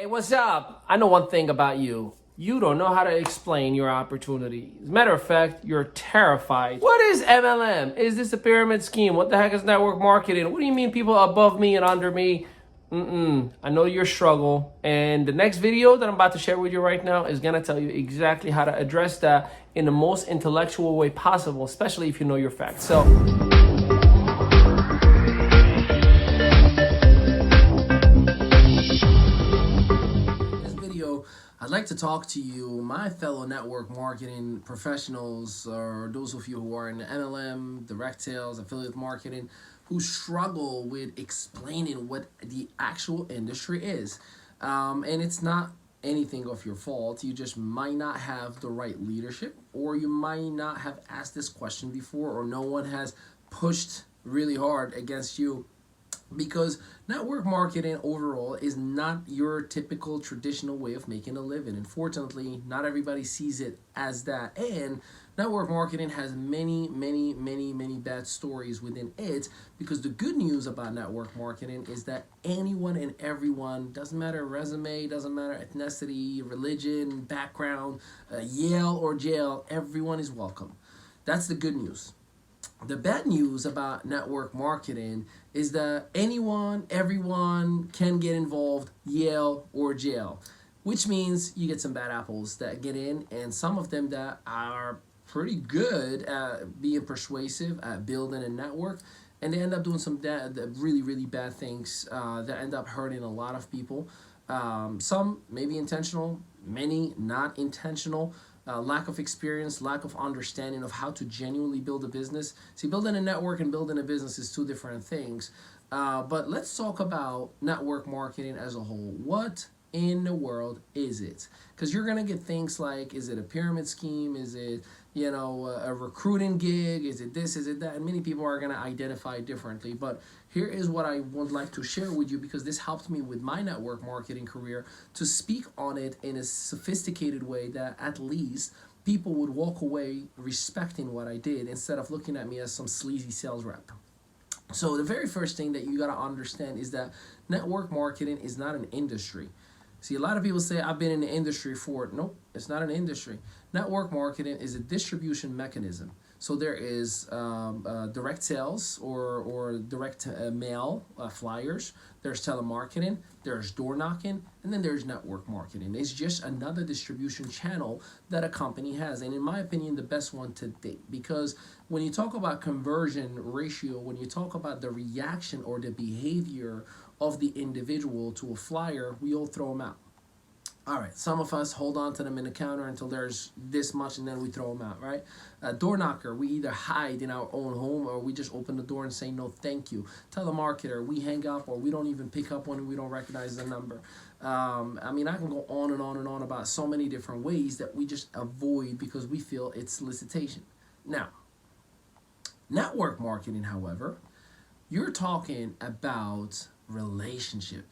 Hey, what's up? I know one thing about you. You don't know how to explain your opportunity. As a matter of fact, you're terrified. What is MLM? Is this a pyramid scheme? What the heck is network marketing? What do you mean people above me and under me? I know your struggle. And the next video that I'm about to share with you right now is going to tell you exactly how to address that in the most intellectual way possible, especially if you know your facts. So, I'd like to talk to you, my fellow network marketing professionals, or those of you who are in MLM, direct sales, affiliate marketing, who struggle with explaining what the actual industry is. And it's not anything of your fault. You just might not have the right leadership, or you might not have asked this question before, or no one has pushed really hard against you. Because network marketing overall is not your typical traditional way of making a living. Unfortunately, not everybody sees it as that. And network marketing has many bad stories within it, because the good news about network marketing is that anyone and everyone, doesn't matter resume, doesn't matter ethnicity, religion, background, Yale or jail, everyone is welcome. That's the good news. The bad news about network marketing is that anyone, everyone can get involved, Yale or jail, which means you get some bad apples that get in, and some of them that are pretty good at being persuasive, at building a network, and they end up doing some really bad things that end up hurting a lot of people. Some maybe intentional, many not intentional. Lack of experience, lack of understanding of how to genuinely build a business. See, building a network and building a business is two different things. But let's talk about network marketing as a whole. What in the world is it? Because you're going to get things like, is it a pyramid scheme? Is it, a recruiting gig? Is it this? Is it that? And many people are going to identify differently. But here is what I would like to share with you, because this helped me with my network marketing career, to speak on it in a sophisticated way that at least people would walk away respecting what I did, instead of looking at me as some sleazy sales rep. So the very first thing that you got to understand is that network marketing is not an industry. See, a lot of people say, I've been in the industry for it. Nope, it's not an industry. Network marketing is a distribution mechanism. So there is direct sales or direct mail flyers. There's telemarketing, there's door knocking, and then there's network marketing. It's just another distribution channel that a company has. And in my opinion, the best one to date. Because when you talk about conversion ratio, when you talk about the reaction or the behavior of the individual to a flyer, we all throw them out. All right, some of us hold on to them in the counter until there's this much, and then we throw them out, right? Door knocker, we either hide in our own home, or we just open the door and say no thank you. Telemarketer, we hang up, or we don't even pick up when we don't recognize the number. I can go on and on and on about so many different ways that we just avoid because we feel it's solicitation. Now, network marketing, however, you're talking about relationship.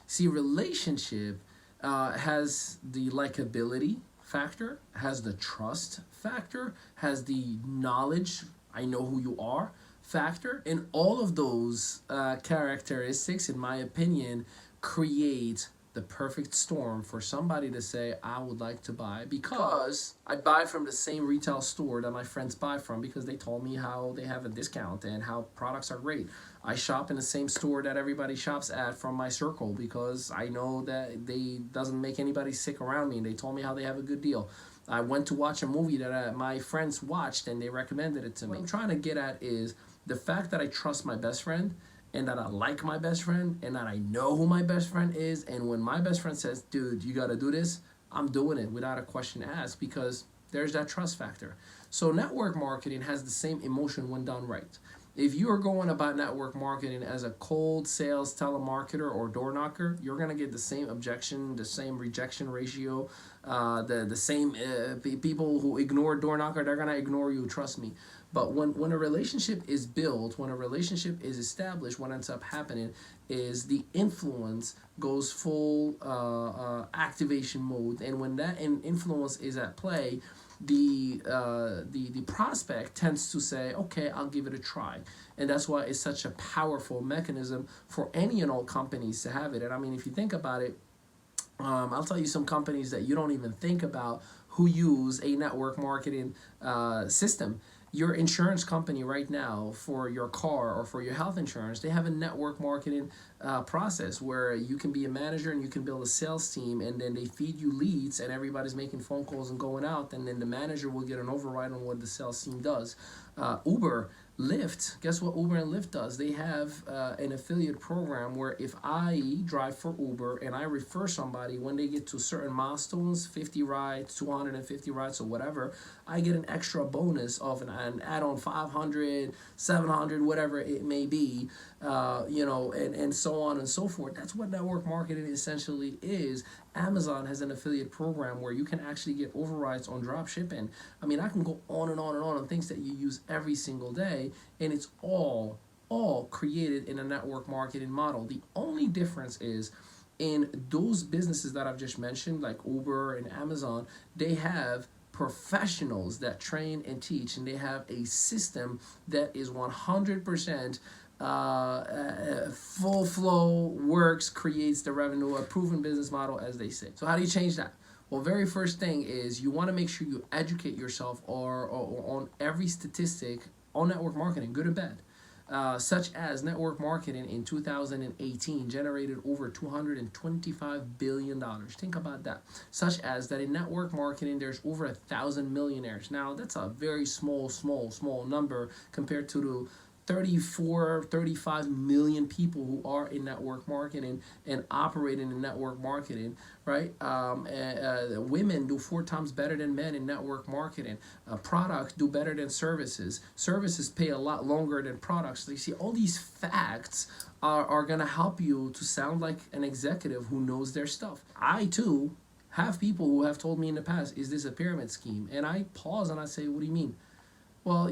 See, relationship has the likability factor, has the trust factor, has the knowledge, I know who you are factor, and all of those characteristics, in my opinion, create the perfect storm for somebody to say, I would like to buy, because I buy from the same retail store that my friends buy from, because they told me how they have a discount and how products are great. I shop in the same store that everybody shops at from my circle, because I know that they doesn't make anybody sick around me, and they told me how they have a good deal. I went to watch a movie that my friends watched, and they recommended it to me. What I'm trying to get at is the fact that I trust my best friend, and that I like my best friend, and that I know who my best friend is, and when my best friend says, dude, you gotta do this, I'm doing it without a question asked, because there's that trust factor. So network marketing has the same emotion when done right. If you are going about network marketing as a cold sales telemarketer or door knocker, you're going to get the same objection, the same rejection ratio, the same people who ignore door knocker, they're going to ignore you, trust me. But when a relationship is built, when a relationship is established, what ends up happening is the influence goes full activation mode. And when that influence is at play, the prospect tends to say, okay, I'll give it a try. And that's why it's such a powerful mechanism for any and all companies to have it. And I mean, if you think about it, I'll tell you some companies that you don't even think about who use a network marketing system. Your insurance company right now for your car or for your health insurance, they have a network marketing process where you can be a manager and you can build a sales team, and then they feed you leads and everybody's making phone calls and going out, and then the manager will get an override on what the sales team does. Uber, Lyft, guess what Uber and Lyft does? They have an affiliate program where if I drive for Uber and I refer somebody, when they get to certain milestones, 50 rides, 250 rides or whatever, I get an extra bonus of an add-on 500, 700, whatever it may be, and so on and so forth. That's what network marketing essentially is. Amazon has an affiliate program where you can actually get overrides on drop shipping. I mean, I can go on and on and on things that you use every single day, and it's all created in a network marketing model. The only difference is in those businesses that I've just mentioned, like Uber and Amazon, they have professionals that train and teach, and they have a system that is 100% full flow, works, creates the revenue, a proven business model, as they say. So how do you change that? Well, very first thing is you want to make sure you educate yourself or on every statistic on network marketing, good or bad. Such as network marketing in 2018 generated over $225 billion. Think about that. Such as that in network marketing, there's over 1,000 millionaires. Now, that's a very small number compared to the 35 million people who are in network marketing and operating in network marketing, right? Women do 4 times better than men in network marketing. Products do better than services. Services pay a lot longer than products. So you see, all these facts are going to help you to sound like an executive who knows their stuff. I, too, have people who have told me in the past, is this a pyramid scheme? And I pause and I say, what do you mean? Well,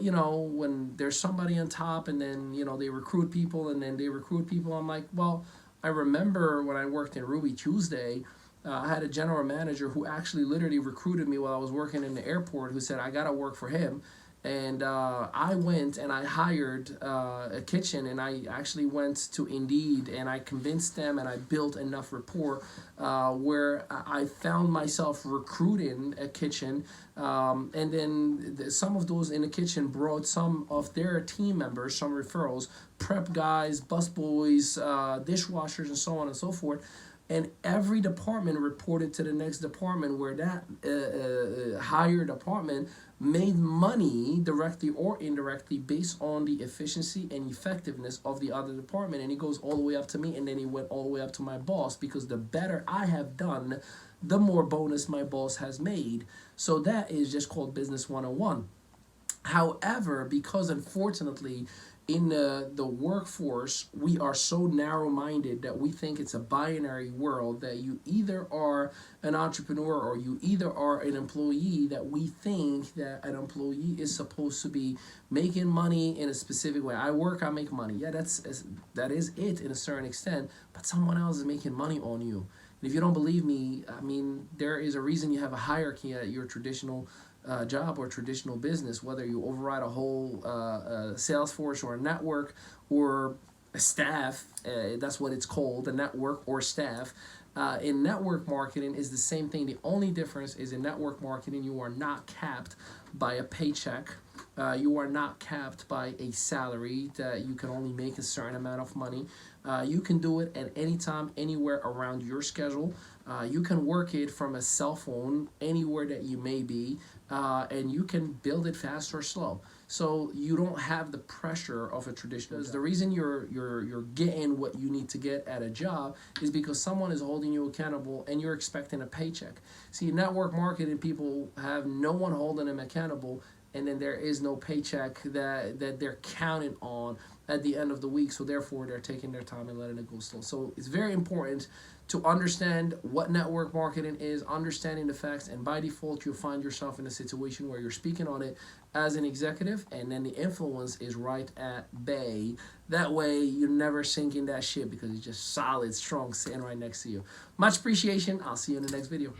when there's somebody on top and then, they recruit people and then they recruit people, I'm like, well, I remember when I worked in Ruby Tuesday, I had a general manager who actually literally recruited me while I was working in the airport, who said, I got to work for him. And I went and I hired a kitchen, and I actually went to Indeed and I convinced them and I built enough rapport where I found myself recruiting a kitchen. And then some of those in the kitchen brought some of their team members, some referrals, prep guys, busboys, dishwashers, and so on and so forth. And every department reported to the next department, where that higher department made money directly or indirectly based on the efficiency and effectiveness of the other department. And it goes all the way up to me, and then it went all the way up to my boss, because the better I have done, the more bonus my boss has made. So that is just called business 101. However, because unfortunately in the workforce, we are so narrow-minded that we think it's a binary world, that you either are an entrepreneur or you either are an employee, that we think that an employee is supposed to be making money in a specific way. I work, I make money. Yeah, that is it in a certain extent, but someone else is making money on you. And if you don't believe me, I mean, there is a reason you have a hierarchy at your traditional job or traditional business, whether you override a whole sales force or a network or a staff. That's what it's called, a network or staff. In network marketing is the same thing. The only difference is in network marketing, you are not capped by a paycheck. You are not capped by a salary that you can only make a certain amount of money. You can do it at any time, anywhere around your schedule. You can work it from a cell phone anywhere that you may be, and you can build it fast or slow. So you don't have the pressure of a traditional job. The reason you're getting what you need to get at a job is because someone is holding you accountable and you're expecting a paycheck. See, network marketing people have no one holding them accountable, and then there is no paycheck that they're counting on at the end of the week. So therefore, they're taking their time and letting it go slow. So it's very important to understand what network marketing is, understanding the facts, and by default, you'll find yourself in a situation where you're speaking on it as an executive, and then the influence is right at bay. That way, you're never sinking that ship because it's just solid, strong, sitting right next to you. Much appreciation. I'll see you in the next video.